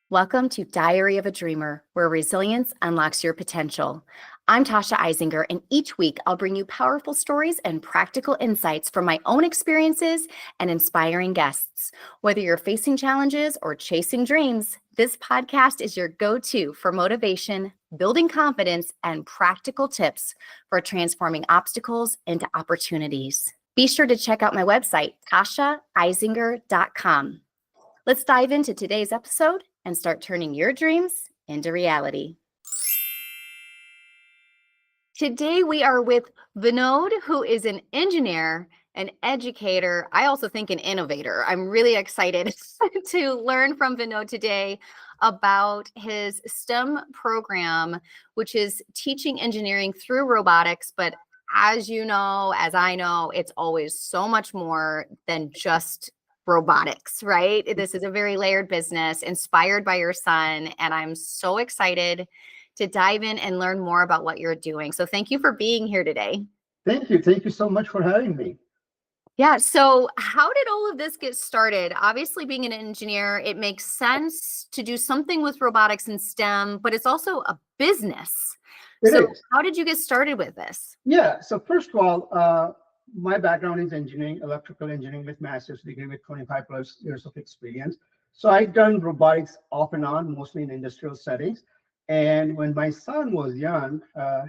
Welcome to Diary of a Dreamer, where resilience unlocks your potential. I'm Tasha Eisinger, and each week I'll bring you powerful stories and practical insights from my own experiences and inspiring guests. Whether you're facing challenges or chasing dreams, this podcast is your go-to for motivation, building confidence, and practical tips for transforming obstacles into opportunities. Be sure to check out my website, tashaeisinger.com. Let's dive into today's episode and start turning your dreams into reality. Today we are with Vinod, who is an engineer, an educator, I also think an innovator. I'm really excited to learn from Vinod today about his STEM program, which is teaching engineering through robotics. But as you know, as I know, it's always so much more than just robotics, right? This is a very layered business inspired by your son, and I'm so excited to dive in and learn more about what you're doing. So thank you for being here today. Thank you. Thank you so much for having me. Yeah, so how did all of this get started? Obviously, being an engineer, it makes sense to do something with robotics and STEM, but it's also a business. So how did you get started with this? Yeah, so first of all, my background is engineering, electrical engineering with master's degree with 25 plus years of experience. So I've done robotics off and on, mostly in industrial settings. And when my son was young,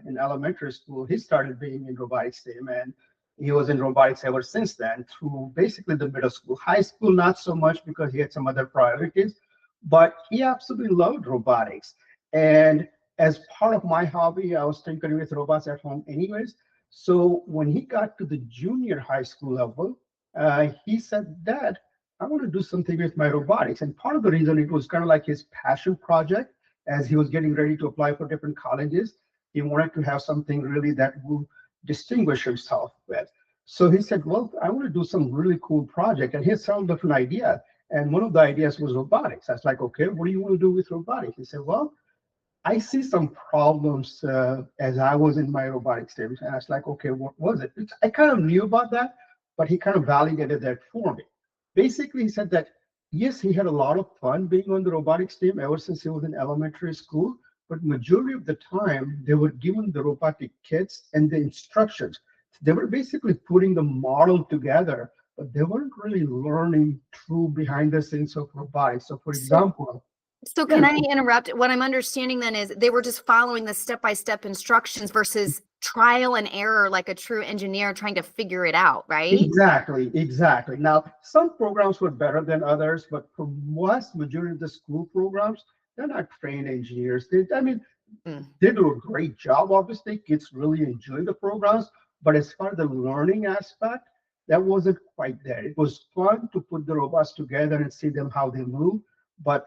in elementary school, he started being in robotics team, and he was in robotics ever since then through basically the middle school. High school, not so much because he had some other priorities, but he absolutely loved robotics. And as part of my hobby, I was tinkering with robots at home anyways. So when he got to the junior high school level, he said, Dad, I want to do something with my robotics. And part of the reason it was kind of like his passion project as he was getting ready to apply for different colleges. He wanted to have something really that would distinguish himself with. So he said, well, I want to do some really cool project. And he had several different ideas. And one of the ideas was robotics. I was like, okay, what do you want to do with robotics? He said, well, I see some problems as I was in my robotics stage. And I was like, okay, what was it? I kind of knew about that, but he kind of validated that for me. Basically, he said that, yes, he had a lot of fun being on the robotics team ever since he was in elementary school, but majority of the time, they were given the robotic kits and the instructions. They were basically putting the model together, but they weren't really learning true behind the scenes of robotics. So for example, So can I interrupt? What I'm understanding then is they were just following the step-by-step instructions versus trial and error like a true engineer trying to figure it out, right? Exactly. Now, some programs were better than others, but for vast majority of the school programs, they're not trained engineers. They do a great job, obviously. Kids really enjoy the programs, but as far as the learning aspect, that wasn't quite there. It was fun to put the robots together and see them how they move, but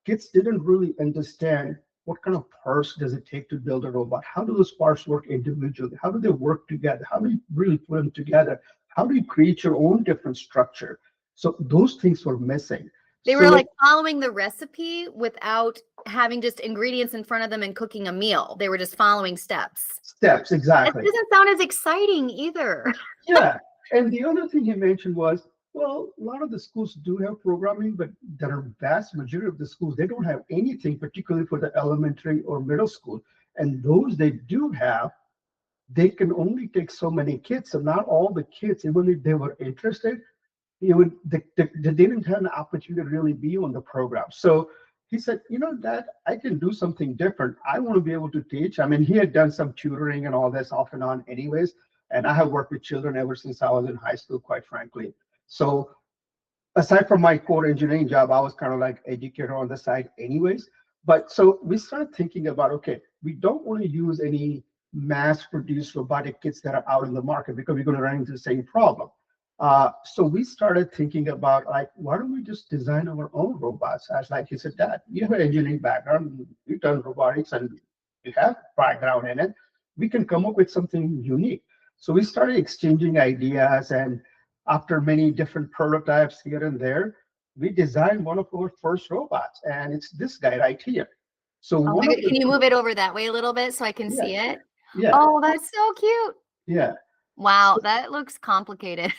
kids didn't really understand what kind of parts does it take to build a robot? How do those parts work individually? How do they work together? How do you really put them together? How do you create your own different structure? So those things were missing. They were like following the recipe without having just ingredients in front of them and cooking a meal. They were just following steps. Steps, exactly. That doesn't sound as exciting either. Yeah. And the other thing he mentioned was, well, a lot of the schools do have programming, but the vast majority of the schools, they don't have anything, particularly for the elementary or middle school. And those they do have, they can only take so many kids. So not all the kids, even if they were interested, they didn't have an opportunity to really be on the program. So he said, Dad, I can do something different. I want to be able to teach. I mean, he had done some tutoring and all this off and on anyways. And I have worked with children ever since I was in high school, quite frankly. So aside from my core engineering job, I was kind of like educator on the side anyways. But so we started thinking about, okay, we don't want to use any mass produced robotic kits that are out in the market because we're going to run into the same problem. So we started thinking about, like, why don't we just design our own robots? As like he said, Dad, you have an engineering background, you've done robotics and you have background in it. We can come up with something unique. So we started exchanging ideas, and after many different prototypes here and there, we designed one of our first robots, and it's this guy right here. So can you move it over that way a little bit so I can see it? Yeah. Oh, that's so cute. Yeah. Wow, that looks complicated.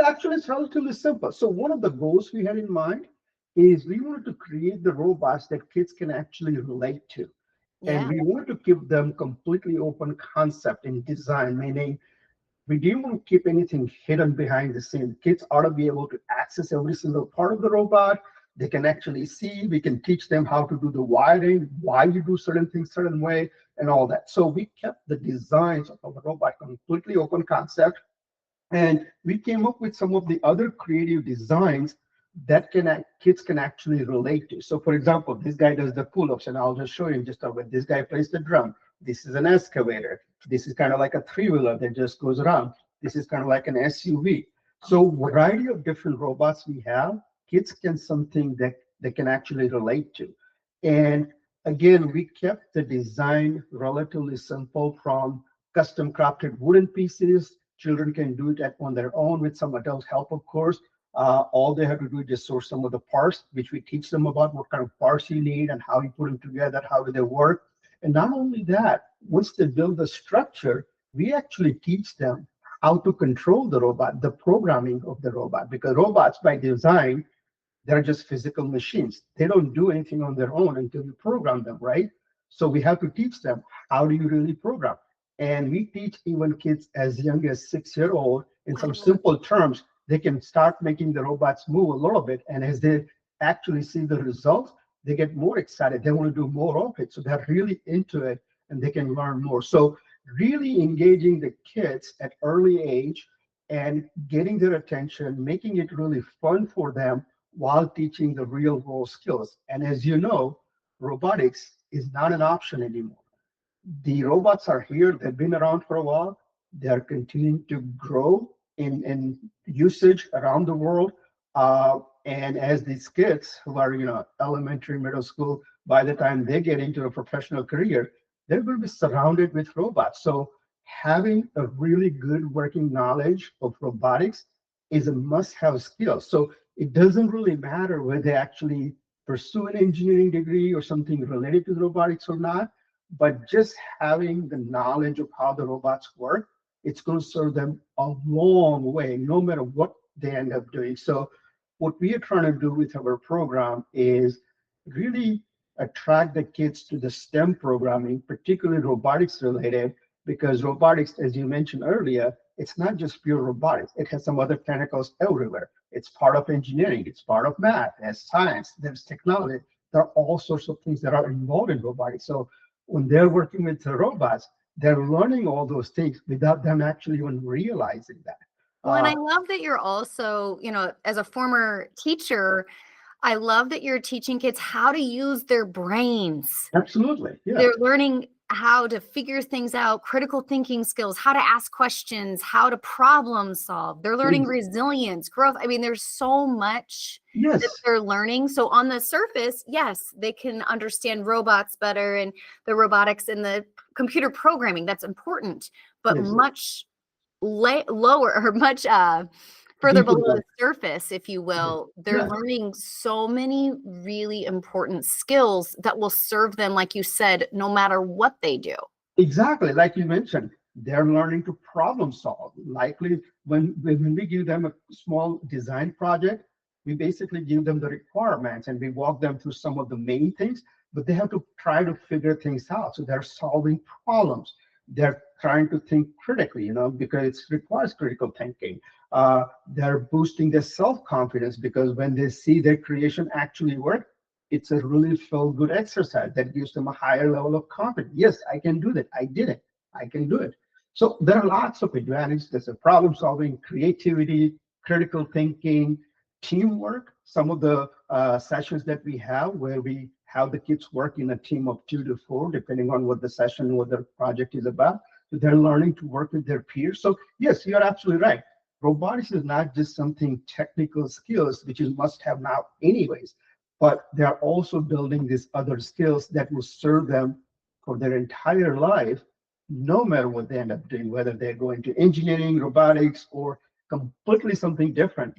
Actually, it's relatively simple. So one of the goals we had in mind is we wanted to create the robots that kids can actually relate to. And Yeah. we want to give them completely open concept in design, meaning we didn't want to keep anything hidden behind the scene. Kids ought to be able to access every single part of the robot. They can actually see, we can teach them how to do the wiring, why you do certain things certain way, and all that. So we kept the designs of the robot completely open concept. And we came up with some of the other creative designs that kids can actually relate to. So for example, this guy does the pull-ups, and I'll just show you just a bit. This guy plays the drum. This is an excavator. This is kind of like a three-wheeler that just goes around. This is kind of like an SUV. So variety of different robots we have, kids can something that they can actually relate to. And again, we kept the design relatively simple, from custom crafted wooden pieces. Children can do it on their own with some adult help, of course. All they have to do is just source some of the parts, which we teach them about what kind of parts you need and how you put them together, how do they work. And not only that, once they build the structure, we actually teach them how to control the robot, the programming of the robot, because robots by design, they're just physical machines. They don't do anything on their own until you program them, right? So we have to teach them, how do you really program? And we teach even kids as young as 6 year old in some Wow. simple terms, they can start making the robots move a little bit. And as they actually see the results, they get more excited. They want to do more of it. So they're really into it and they can learn more. So really engaging the kids at early age and getting their attention, making it really fun for them while teaching the real world skills. And as you know, robotics is not an option anymore. The robots are here. They've been around for a while. They're continuing to grow in usage around the world. And as these kids who are, elementary, middle school, by the time they get into a professional career, they're going to be surrounded with robots. So having a really good working knowledge of robotics is a must-have skill. So it doesn't really matter whether they actually pursue an engineering degree or something related to robotics or not, but just having the knowledge of how the robots work, it's going to serve them a long way, no matter what they end up doing. So what we are trying to do with our program is really attract the kids to the STEM programming, particularly robotics related, because robotics, as you mentioned earlier, it's not just pure robotics. It has some other tentacles everywhere. It's part of engineering. It's part of math. There's science. There's technology. There are all sorts of things that are involved in robotics. So when they're working with the robots, they're learning all those things without them actually even realizing that. Well, and I Uh, love that you're also, as a former teacher, I love that you're teaching kids how to use their brains. Absolutely, yeah. They're learning how to figure things out, critical thinking skills, how to ask questions, how to problem solve. They're learning Ex- resilience, growth. I mean, there's so much that Yes, they're learning. So on the surface, yes, they can understand robots better and the robotics and the computer programming. That's important, but yes. much lower or much further Deeper below than, the surface, if you yeah, will, they're yeah, learning so many really important skills that will serve them, like you said, no matter what they do. exactly. Like you mentioned, they're learning to problem solve. Likely, when we give them a small design project, we basically give them the requirements and we walk them through some of the main things, but they have to try to figure things out. So they're solving problems. They're trying to think critically, because it requires critical thinking. They're boosting their self-confidence because when they see their creation actually work, it's a really feel good exercise that gives them a higher level of confidence. Yes, I can do that. I did it. I can do it. So there are lots of advantages. There's a problem solving, creativity, critical thinking, teamwork. Some of the sessions that we have where we have the kids work in a team of 2 to 4, depending on what the session, what the project is about. So they're learning to work with their peers. So yes, you're absolutely right. Robotics is not just something technical skills, which is must have now anyways, but they're also building these other skills that will serve them for their entire life, no matter what they end up doing, whether they're going to engineering, robotics, or completely something different.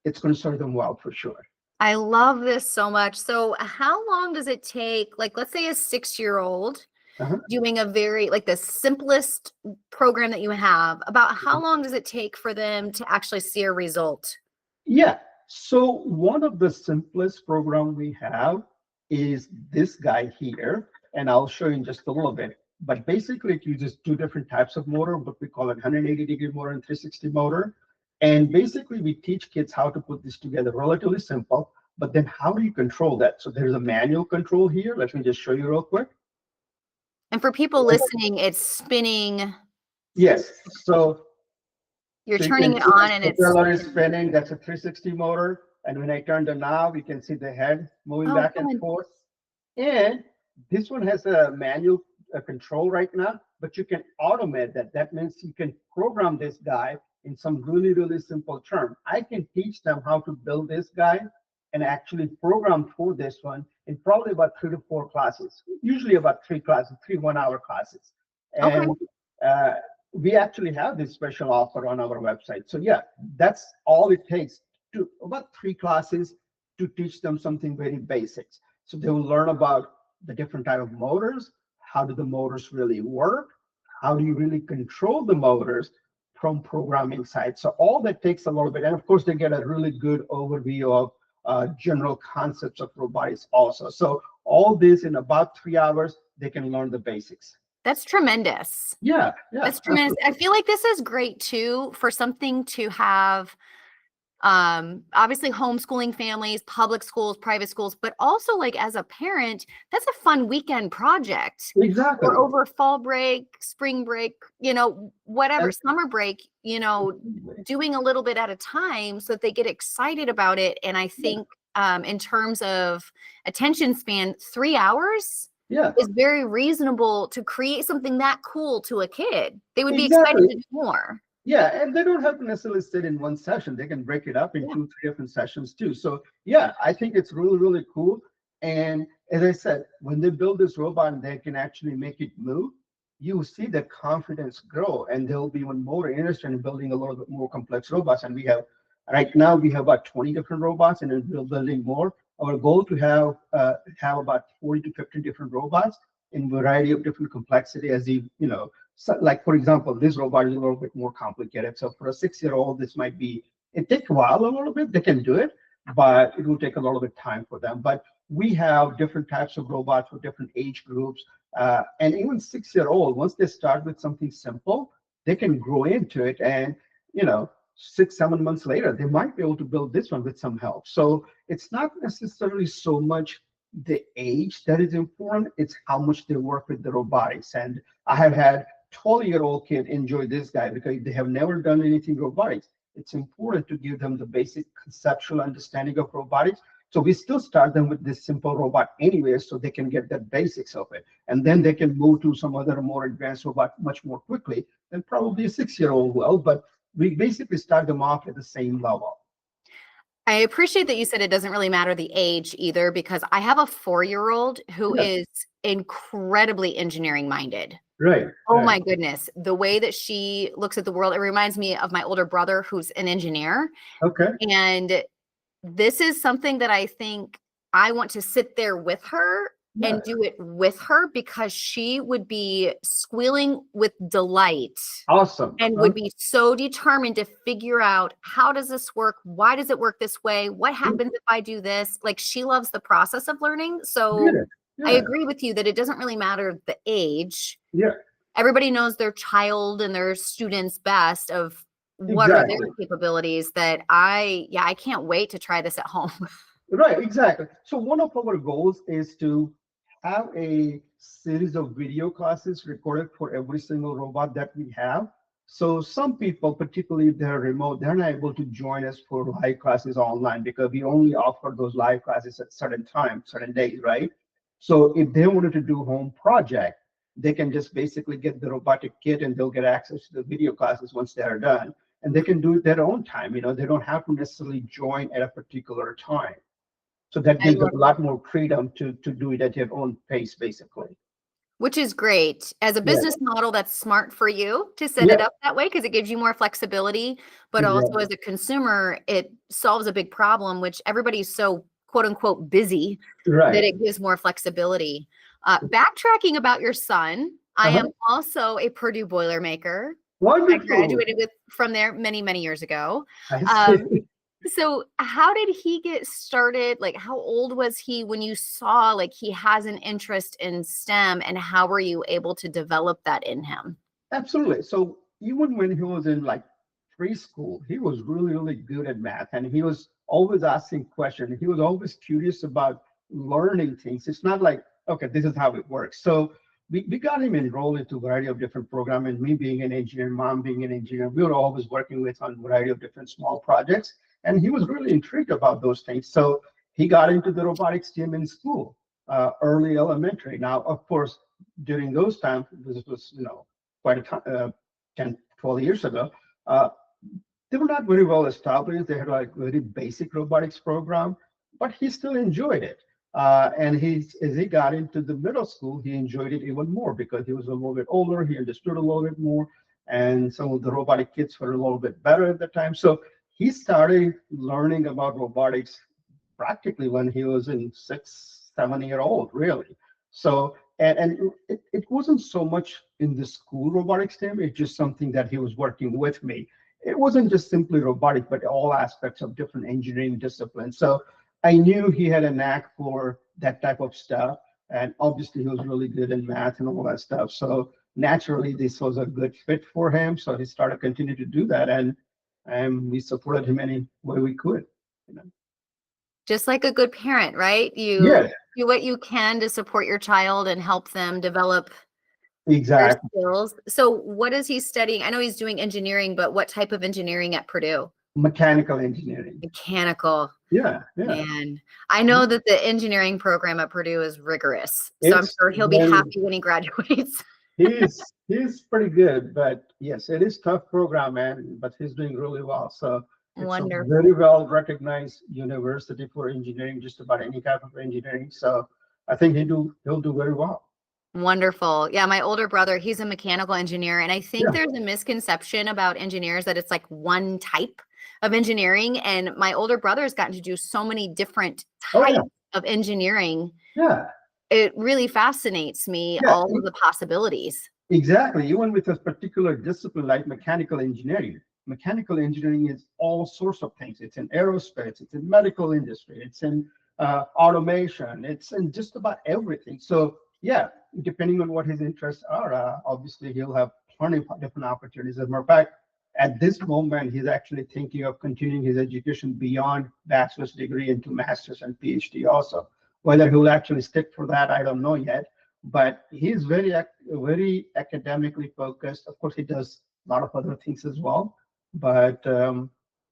It's going to serve them well for sure. I love this so much. So, how long does it take, like, let's say a 6-year-old Uh-huh. doing a very, like, the simplest program that you have, about how long does it take for them to actually see a result? Yeah. So one of the simplest program we have is this guy here, and I'll show you in just a little bit. But basically, it uses two different types of motor, what we call a 180-degree motor and 360 motor. And basically, we teach kids how to put this together, relatively simple. But then how do you control that? So there's a manual control here. Let me just show you real quick. And for people listening, it's spinning. Yes. So You're you turning can it see on the and it's propeller is spinning. That's a 360 motor. And when I turn the knob, you can see the head moving oh, back good. and forth. And this one has a manual control right now, but you can automate that. That means you can program this guy in some really, really simple term. I can teach them how to build this guy and actually program for this one in probably about 3 to 4 classes, usually about 3 classes, 3 1-hour classes. Okay. And we actually have this special offer on our website. So yeah, that's all it takes to about 3 classes to teach them something very basics. So they will learn about the different type of motors, how do the motors really work, how do you really control the motors from programming side. So all that takes a little bit, and of course they get a really good overview of general concepts of robotics also. So all this in about 3 hours, they can learn the basics. That's tremendous. Yeah, That's tremendous. absolutely. I feel like this is great too for something to have obviously homeschooling families, public schools, private schools, but also like as a parent, that's a fun weekend project. Exactly. Or over fall break, spring break, whatever, summer break, doing a little bit at a time so that they get excited about it. And I think in terms of attention span, 3 hours is very reasonable to create something that cool to a kid. They would be excited to do more. Yeah, and they don't have to necessarily sit in one session. They can break it up in 2, 3 different sessions too. So yeah, I think it's really, really cool. And as I said, when they build this robot and they can actually make it move, you see the confidence grow, and they'll be even more interested in building a little bit more complex robots. And right now we have about 20 different robots, and we're building more. Our goal to have about 40 to 50 different robots in variety of different complexity, as so, like for example, this robot is a little bit more complicated. So for a 6-year-old, it takes a while a little bit. They can do it, but it will take a little bit of time for them. But we have different types of robots for different age groups. And even 6-year-old, once they start with something simple, they can grow into it. And, 6, 7 months later, they might be able to build this one with some help. So it's not necessarily so much the age that is important, it's how much they work with the robotics. And I have had 12-year-old kid enjoy this guy because they have never done anything robotics. It's important to give them the basic conceptual understanding of robotics. So we still start them with this simple robot anyway, so they can get the basics of it. And then they can move to some other more advanced robot much more quickly than probably a 6-year-old will. But we basically start them off at the same level. I appreciate that you said it doesn't really matter the age either, because I have a 4-year-old who is incredibly engineering minded. Right. Oh my goodness. The way that she looks at the world, it reminds me of my older brother who's an engineer. Okay. And this is something that I think I want to sit there with her and do it with her, because she would be squealing with delight. Awesome. And would be so determined to figure out, how does this work? Why does it work this way? What happens if I do this? Like, she loves the process of learning. So I agree with you that it doesn't really matter the age. Yeah. Everybody knows their child and their students best of what are their capabilities. That I can't wait to try this at home. Right, exactly. So one of our goals is to have a series of video classes recorded for every single robot that we have. So some people, particularly if they're remote, they're not able to join us for live classes online, because we only offer those live classes at certain times, certain days, right? So if they wanted to do home project, they can just basically get the robotic kit and they'll get access to the video classes once they are done. And they can do it their own time. They don't have to necessarily join at a particular time. So that gives them a lot more freedom to do it at their own pace, basically. Which is great. As a business model, that's smart for you to set it up that way, because it gives you more flexibility. But also as a consumer, it solves a big problem, which everybody's so quote unquote busy that it gives more flexibility. Backtracking about your son, I am also a Purdue Boilermaker. Wonderful. I graduated from there many, many years ago. So how did he get started? Like, how old was he when you saw like he has an interest in STEM, and how were you able to develop that in him? Absolutely. So even when he was in like preschool, he was really, really good at math, and he was always asking questions. He was always curious about learning things. It's not like, okay, this is how it works. So we got him enrolled into a variety of different programs, and me being an engineer, mom being an engineer, we were always working with on a variety of different small projects. And he was really intrigued about those things. So he got into the robotics team in school, early elementary. Now, of course, during those times, this was, quite a time, 10, 12 years ago, uh, they were not very well established. They had like very basic robotics program, but he still enjoyed it. And as he got into the middle school, he enjoyed it even more because he was a little bit older. He understood a little bit more, and some of the robotic kits were a little bit better at the time. So he started learning about robotics practically when he was in 6, 7 year old, really. So, and it wasn't so much in the school robotics team, it's just something that he was working with me. It wasn't just simply robotic, but all aspects of different engineering disciplines. So I knew he had a knack for that type of stuff. And obviously he was really good in math and all that stuff. So naturally this was a good fit for him. So he started continuing to do that. And we supported him any way we could. You know? Just like a good parent, right? You Yeah, do what you can to support your child and help them develop their exactly. skills. So what is he studying? I know he's doing engineering, but what type of engineering at Purdue? Mechanical engineering. Mechanical. Yeah, yeah. Man, I know that the engineering program at Purdue is rigorous, so I'm It's sure he'll be very, happy when he graduates. he's pretty good, but yes, it is tough program, man, but he's doing really well. So it's a very Wonderful. well recognized university for engineering, just about any type of engineering. So I think he'll do very well. Wonderful. Yeah, my older brother, he's a mechanical engineer, and I think Yeah. there's a misconception about engineers that it's like one type of engineering. And my older brother has gotten to do so many different Oh yeah. types of engineering. Yeah. It really fascinates me, Yeah. all of the possibilities. Exactly. Even with a particular discipline like mechanical engineering is all sorts of things. It's in aerospace, it's in medical industry, it's in automation, it's in just about everything. So yeah, depending on what his interests are, obviously he'll have plenty of different opportunities. As a matter of fact, at this moment, he's actually thinking of continuing his education beyond bachelor's degree into master's and PhD also. Whether he'll actually stick for that, I don't know yet, but he's very academically focused. Of course, he does a lot of other things as well, but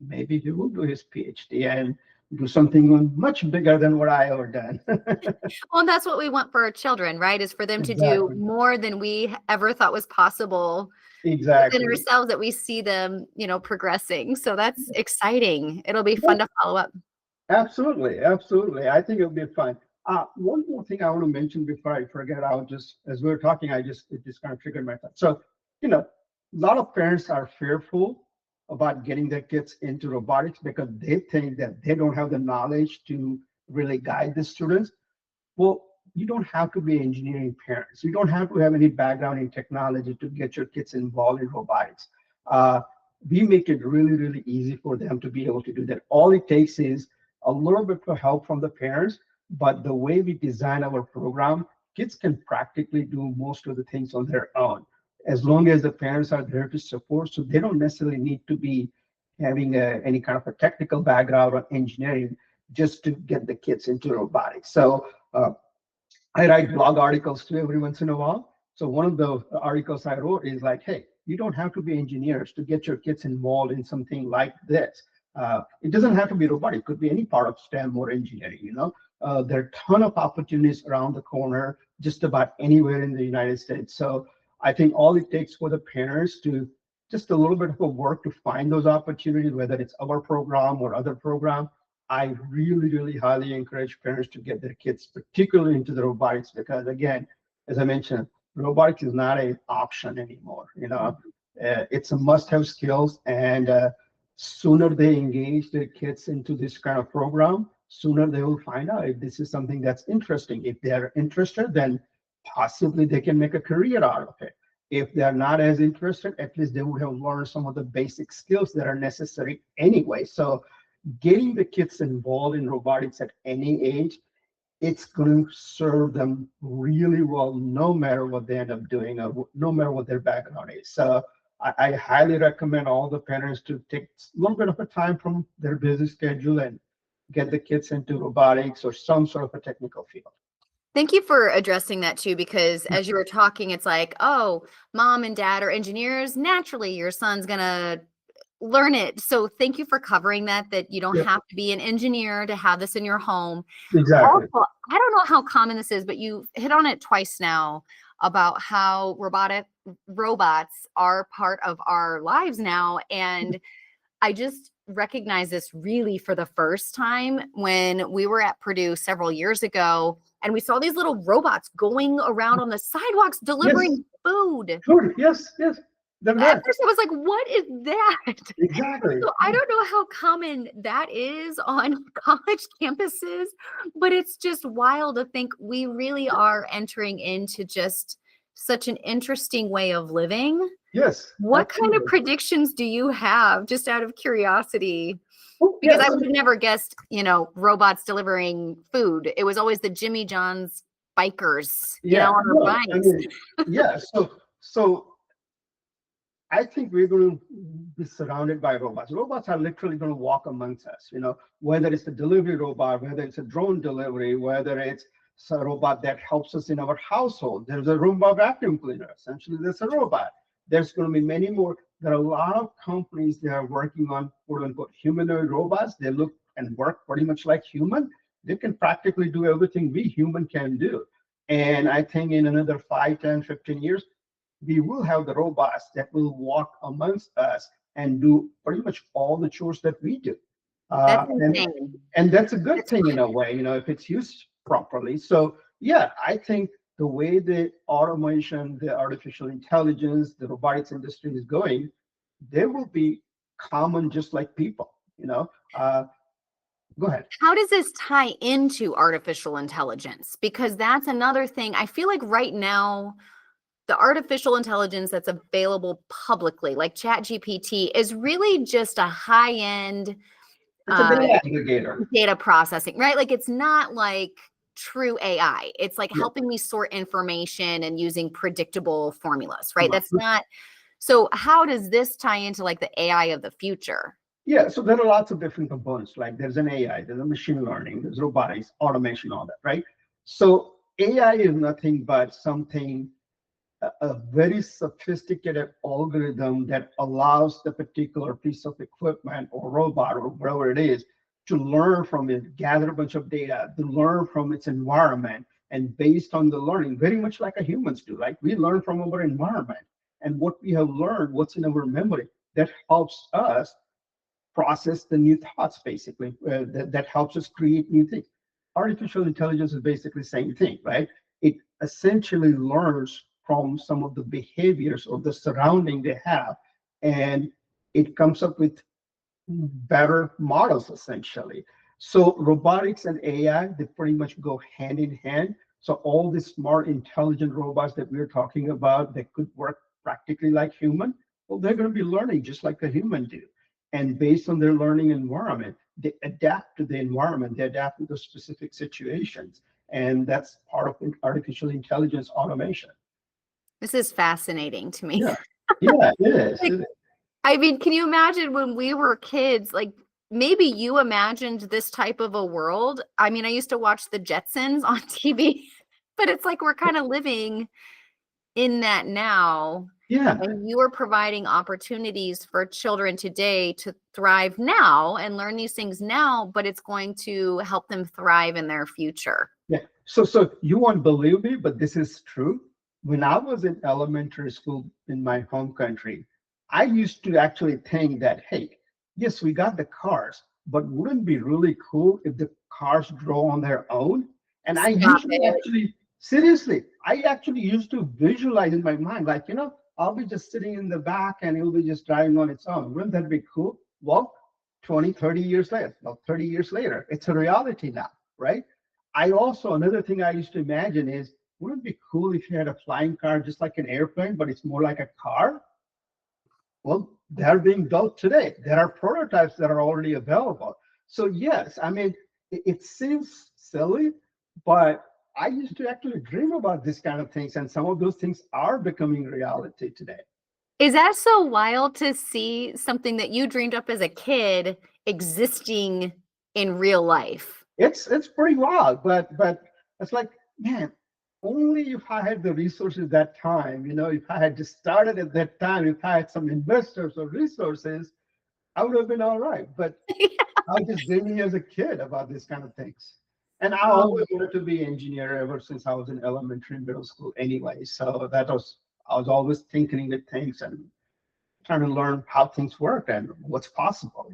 maybe he will do his PhD and do something much bigger than what I ever done. Well, and that's what we want for our children, right? Is for them to do Exactly. more than we ever thought was possible within Exactly. ourselves, that we see them, progressing. So that's exciting. It'll be fun to follow up. Absolutely, absolutely. I think it'll be fun. One more thing I want to mention before I forget, I'll just, as we were talking, it just kind of triggered my thought. So, a lot of parents are fearful about getting their kids into robotics because they think that they don't have the knowledge to really guide the students. Well, you don't have to be engineering parents. You don't have to have any background in technology to get your kids involved in robotics. Uh, we make it really, really easy for them to be able to do that. All it takes is a little bit of help from the parents, but the way we design our program, kids can practically do most of the things on their own, as long as the parents are there to support. So they don't necessarily need to be having any kind of a technical background or engineering just to get the kids into robotics. So I write blog articles too every once in a while. So one of the articles I wrote is like, hey, you don't have to be engineers to get your kids involved in something like this. It doesn't have to be robotic. It could be any part of STEM or engineering. There are a ton of opportunities around the corner, just about anywhere in the United States. So I think all it takes for the parents to just a little bit of a work to find those opportunities, whether it's our program or other program. I really, really highly encourage parents to get their kids, particularly into the robotics, because again, as I mentioned, robotics is not an option anymore. It's a must-have skills, and sooner they engage their kids into this kind of program, sooner they will find out if this is something that's interesting. If they're interested, then possibly they can make a career out of it. If they're not as interested, at least they would have learned some of the basic skills that are necessary anyway. So getting the kids involved in robotics at any age, it's going to serve them really well, no matter what they end up doing or no matter what their background is. So I highly recommend all the parents to take a little bit of a time from their busy schedule and get the kids into robotics or some sort of a technical field. Thank you for addressing that too, because as you were talking, it's like, oh, mom and dad are engineers. Naturally, your son's gonna learn it. So thank you for covering that you don't Yeah, have to be an engineer to have this in your home. exactly. Also, I don't know how common this is, but you hit on it twice now about how robots are part of our lives now. And I just recognized this really for the first time when we were at Purdue several years ago, and we saw these little robots going around on the sidewalks Yes, delivering food. sure. Yes, yes. They're At there. first, I was like, what is that? Exactly. So I don't know how common that is on college campuses, but it's just wild to think we really are entering into just such an interesting way of living. Yes, What kind of absolutely. predictions do you have, just out of curiosity? Oh, Because I yes. would have never guessed, robots delivering food. It was always the Jimmy John's bikers, Yeah. on our No, I bikes. mean, yeah. So I think we're going to be surrounded by robots. Robots are literally going to walk amongst us, whether it's a delivery robot, whether it's a drone delivery, whether it's a robot that helps us in our household. There's a Roomba vacuum cleaner. Essentially, there's a robot. There's going to be many more. There are a lot of companies that are working on quote unquote humanoid robots. They look and work pretty much like human. They can practically do everything we human can do. And I think in another 5, 10, 15 years, we will have the robots that will walk amongst us and do pretty much all the chores that we do. That's And insane. that's a good That's thing in a way, if it's used properly. So yeah, I think the way the automation, the artificial intelligence, the robotics industry is going, they will be common just like people. Go ahead. How does this tie into artificial intelligence? Because that's another thing. I feel like right now, the artificial intelligence that's available publicly, like ChatGPT, is really just a high-end It's a data aggregator. data processing, right? Like it's not like true AI. It's like Yeah. helping me sort information and using predictable formulas, right? That's not. So how does this tie into like the AI of the future? Yeah, so there are lots of different components. Like there's an AI, there's a machine learning, there's robotics, automation, all that, right? So AI is nothing but something, a very sophisticated algorithm that allows the particular piece of equipment or robot or whatever it is to learn from it, gather a bunch of data, to learn from its environment. And based on the learning, very much like a humans do, like we learn from our environment. And what we have learned, what's in our memory, that helps us process the new thoughts, basically, that helps us create new things. Artificial intelligence is basically the same thing, right? It essentially learns from some of the behaviors or the surrounding they have, and it comes up with better models, essentially. So robotics and AI, they pretty much go hand in hand. So all these smart, intelligent robots that we're talking about that could work practically like human, well, they're going to be learning just like a human do. And based on their learning environment, they adapt to the environment, they adapt to the specific situations. And that's part of artificial intelligence automation. This is fascinating to me. Yeah, yeah, it is. Like, I mean, can you imagine when we were kids, like maybe you imagined this type of a world? I mean, I used to watch the Jetsons on TV, but it's like we're kind of living in that now. Yeah, And you are providing opportunities for children today to thrive now and learn these things now, but it's going to help them thrive in their future. yeah. So you won't believe me, but this is true. When I was in elementary school in my home country, I used to actually think that, hey, yes, we got the cars, but wouldn't it be really cool if the cars drove on their own? And I Stop usually it. actually, seriously, I actually used to visualize in my mind, like, I'll be just sitting in the back and it'll be just driving on its own. Wouldn't that be cool? Well, 20, 30 years later, well, 30 years later, it's a reality now, right? Another thing I used to imagine is, wouldn't it be cool if you had a flying car just like an airplane, but it's more like a car? Well, they're being built today. There are prototypes that are already available. So yes, I mean, it seems silly, but I used to actually dream about this kind of things, and some of those things are becoming reality today. Is that so wild to see something that you dreamed up as a kid existing in real life? It's pretty wild, but it's like, man, only if I had the resources that time, if I had just started at that time, if I had some investors or resources, I would have been all right. But I was just dreaming as a kid about these kind of things. And I Um, always wanted to be an engineer ever since I was in elementary and middle school anyway. So I was always tinkering with things and trying to learn how things work and what's possible.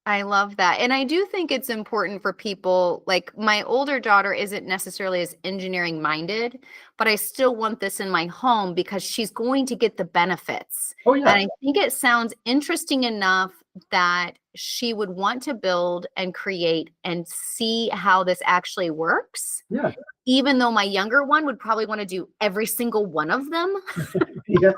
I love that. And I do think it's important for people, like my older daughter isn't necessarily as engineering minded, but I still want this in my home because she's going to get the benefits. Oh And yeah, I think it sounds interesting enough that she would want to build and create and see how this actually works, yeah, even though my younger one would probably want to do every single one of them. yeah.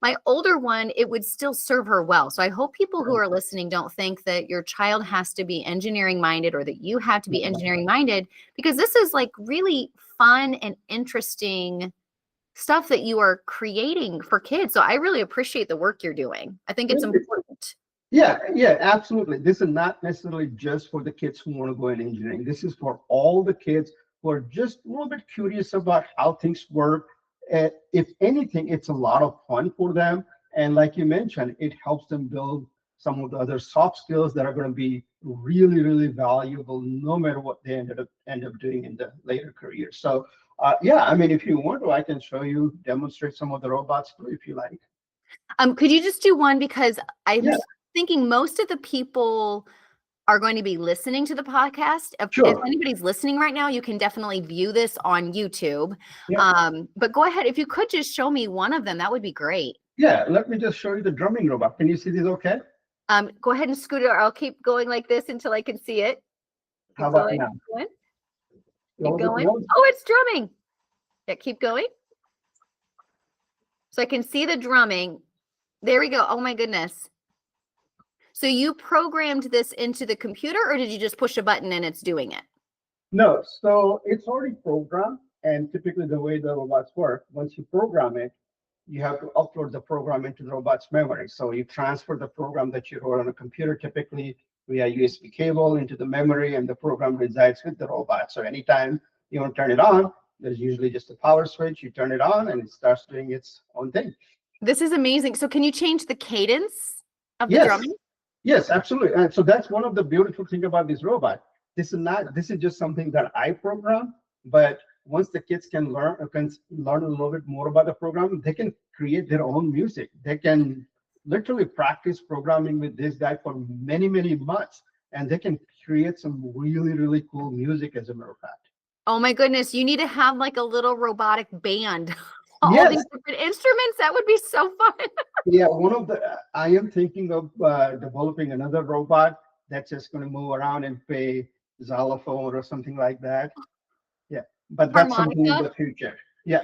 My older one, it would still serve her well. So I hope people who are listening don't think that your child has to be engineering minded or that you have to be engineering minded, because this is like really fun and interesting stuff that you are creating for kids. So I really appreciate the work you're doing. I think it's important. Yeah, yeah, absolutely. This is not necessarily just for the kids who want to go in engineering. This is for all the kids who are just a little bit curious about how things work. If anything, it's a lot of fun for them. And like you mentioned, it helps them build some of the other soft skills that are going to be really, really valuable no matter what they end up doing in the later career. So yeah, I mean, if you want to, I can show you, demonstrate some of the robots too, if you like. Could you just do one? Because I'm Yeah, thinking most of the people are going to be listening to the podcast. If sure. anybody's listening right now, you can definitely view this on YouTube. Yeah. But go ahead. If you could just show me one of them, that would be great. Yeah, let me just show you the drumming robot. Can you see this okay? Go ahead and scoot it. Or I'll keep going like this until I can see it. How Keep about going. now? Keep going. A Keep little bit going. more? Oh, it's drumming. Yeah, keep going. So I can see the drumming. There we go. Oh my goodness. So you programmed this into the computer, or did you just push a button and it's doing it? No, so it's already programmed, and typically the way the robots work, once you program it, you have to upload the program into the robot's memory. So you transfer the program that you wrote on a computer, typically via USB cable, into the memory, and the program resides with the robot. So anytime you want to turn it on, there's usually just a power switch. You turn it on, and it starts doing its own thing. This is amazing. So can you change the cadence of the Yes, drumming? yes, absolutely. And so that's one of the beautiful thing about this robot. This is just something that I program, but once the kids can learn a little bit more about the program, they can create their own music. They can literally practice programming with this guy for many, many months, and they can create some really, really cool music, as a matter of fact. Oh my goodness, you need to have like a little robotic band. All Yes, these different instruments. That would be so fun. yeah, I am thinking of developing another robot that's just going to move around and play xylophone or something like that. Yeah, but that's something in Harmonica. the future. Yeah,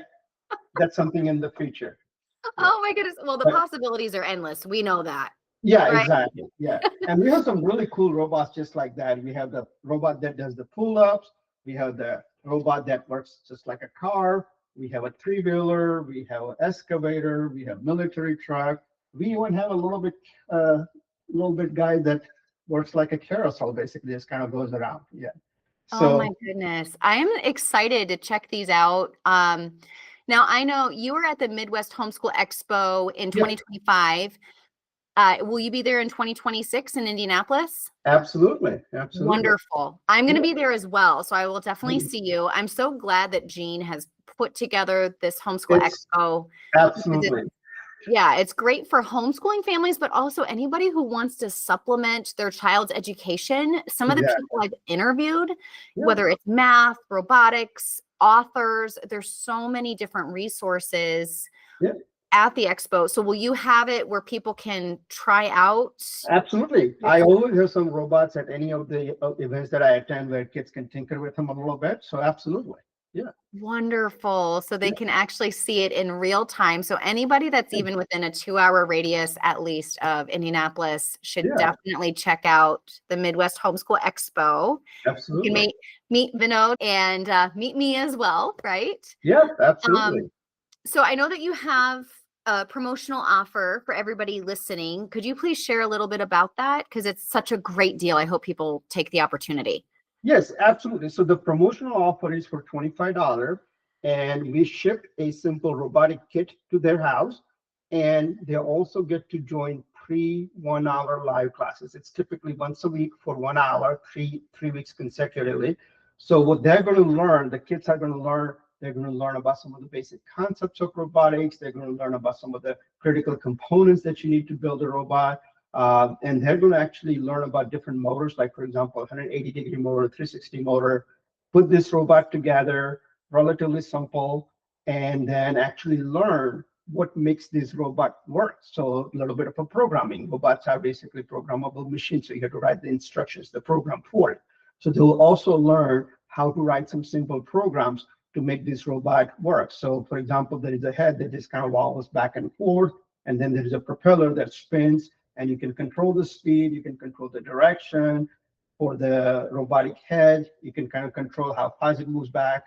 that's something in the future. Yeah, Oh my goodness. Well, the but possibilities are endless. We know that, yeah, right? exactly. Yeah, and we have some really cool robots just like that. We have the robot that does the pull-ups. We have the robot that works just like a car. We have a three-wheeler. We have an excavator. We have military truck. We even have a little bit guy that works like a carousel, basically, just kind of goes around. Yeah. Oh my So goodness. I am excited to check these out. Now I know you were at the Midwest Homeschool Expo in yeah, 2025. Will you be there in 2026 in Indianapolis? absolutely, absolutely. Wonderful. I'm going to Yeah. be there as well, so I will definitely see you. I'm so glad that Jean has put together this homeschool It's expo because absolutely. yeah, it's great for homeschooling families, but also anybody who wants to supplement their child's education. Some of the Exactly. people I've interviewed, Yeah, whether it's math, robotics, authors, there's so many different resources yeah, at the expo. So will you have it where people can try out? absolutely. I always have some robots at any of the events that I attend where kids can tinker with them a little bit. So absolutely. Yeah. Wonderful. So they Yeah. can actually see it in real time. So anybody that's even within a 2-hour radius at least of Indianapolis should Yeah. definitely check out the Midwest Homeschool Expo. You can Absolutely. meet Vinod and meet me as well, right? Yeah. Um, Absolutely. so I know that you have a promotional offer for everybody listening. Could you please share a little bit about that? Because it's such a great deal. I hope people take the opportunity. Yes, absolutely. So the promotional offer is for $25, and we ship a simple robotic kit to their house, and they also get to join 3 1-hour live classes. It's typically once a week for 1 hour, three weeks consecutively. So what they're going to learn, the kids are going to learn. They're going to learn about some of the basic concepts of robotics. They're going to learn about some of the critical components that you need to build a robot. And they're going to actually learn about different motors, like, for example, 180-degree motor, 360 motor, put this robot together, relatively simple, and then actually learn what makes this robot work. So a little bit of a programming. Robots are basically programmable machines, so you have to write the instructions, the program for it. So they'll also learn how to write some simple programs to make this robot work. So, for example, there is a head that just kind of wobbles back and forth, and then there is a propeller that spins, and you can control the speed, you can control the direction for the robotic head, you can kind of control how fast it moves back,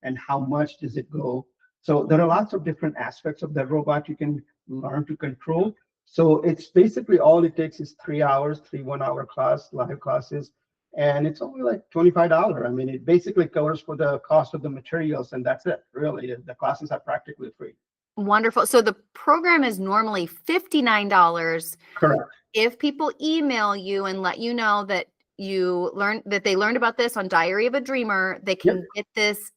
and how much does it go. So there are lots of different aspects of the robot you can learn to control. So it's basically all it takes is 3 hours, 1-hour live classes, and it's only like $25. I mean, it basically covers for the cost of the materials, and that's it, really. The classes are practically free. Wonderful. So the program is normally $59. Correct. If people email you and let you know that they learned about this on Diary of a Dreamer, they Yep. can get this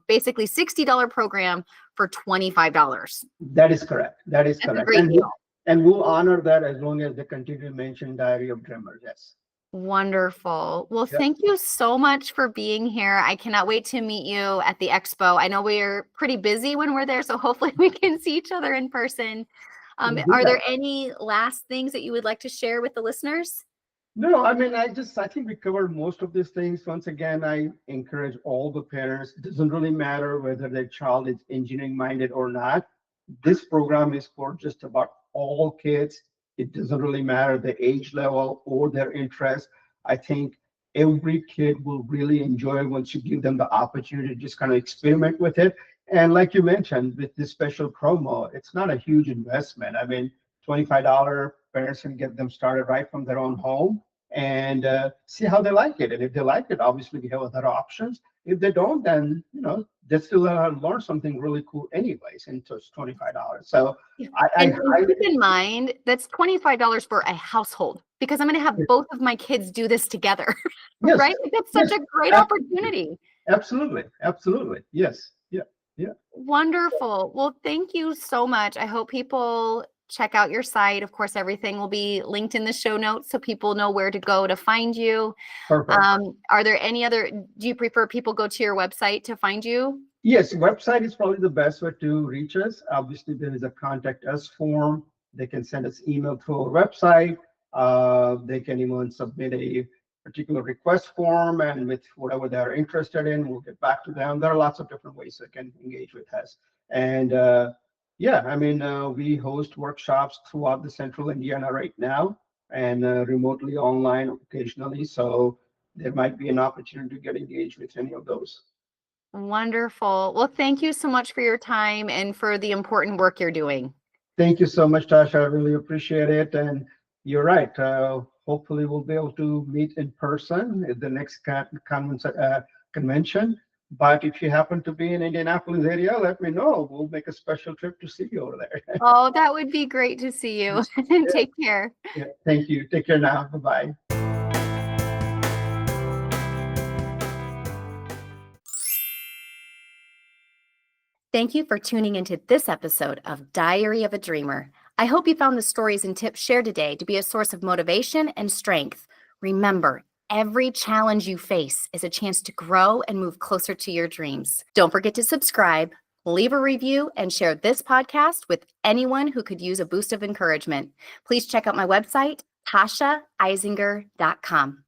basically $60 program for $25. That is correct. That is That's a correct. great deal. And we'll honor that as long as they continue to mention Diary of Dreamers. Yes. Wonderful. Well, Yep. thank you so much for being here. I cannot wait to meet you at the expo. I know we're pretty busy when we're there, so hopefully we can see each other in person. We'll do Are that. there any last things that you would like to share with the listeners? No, I mean, I think we covered most of these things. Once again, I encourage all the parents. It doesn't really matter whether their child is engineering minded or not. This program is for just about all kids. It doesn't really matter the age level or their interest. I think every kid will really enjoy once you give them the opportunity to just kind of experiment with it. And like you mentioned, with this special promo, it's not a huge investment. I mean, $25, parents can get them started right from their own home, and see how they like it. And if they like it, obviously we have other options. If they don't, then they still learn something really cool anyways, and so it's $25. So And I keep in mind, that's $25 for a household, because I'm going to have both of my kids do this together, yes, right? That's such yes, a great opportunity. absolutely, absolutely, yes, yeah, yeah. Wonderful. Well, thank you so much. I hope people check out your site. Of course, everything will be linked in the show notes so people know where to go to find you. Perfect. Are there any other, do you prefer people go to your website to find you? Yes, website is probably the best way to reach us. Obviously, there is a contact us form. They can send us email through our website. They can even submit a particular request form, and with whatever they're interested in, we'll get back to them. There are lots of different ways they can engage with us. And yeah, I mean, we host workshops throughout the central Indiana right now, and remotely online occasionally. So there might be an opportunity to get engaged with any of those. Wonderful. Well, thank you so much for your time and for the important work you're doing. Thank you so much, Tasha. I really appreciate it. And you're right. Hopefully, we'll be able to meet in person at the next convention. But if you happen to be in Indianapolis area, let me know. We'll make a special trip to see you over there. Oh, that would be great to see you. Take care. Yeah, thank you. Take care now. Bye-bye. Thank you for tuning into this episode of Diary of a Dreamer. I hope you found the stories and tips shared today to be a source of motivation and strength. Remember, every challenge you face is a chance to grow and move closer to your dreams. Don't forget to subscribe, leave a review, and share this podcast with anyone who could use a boost of encouragement. Please check out my website, tashaeisinger.com.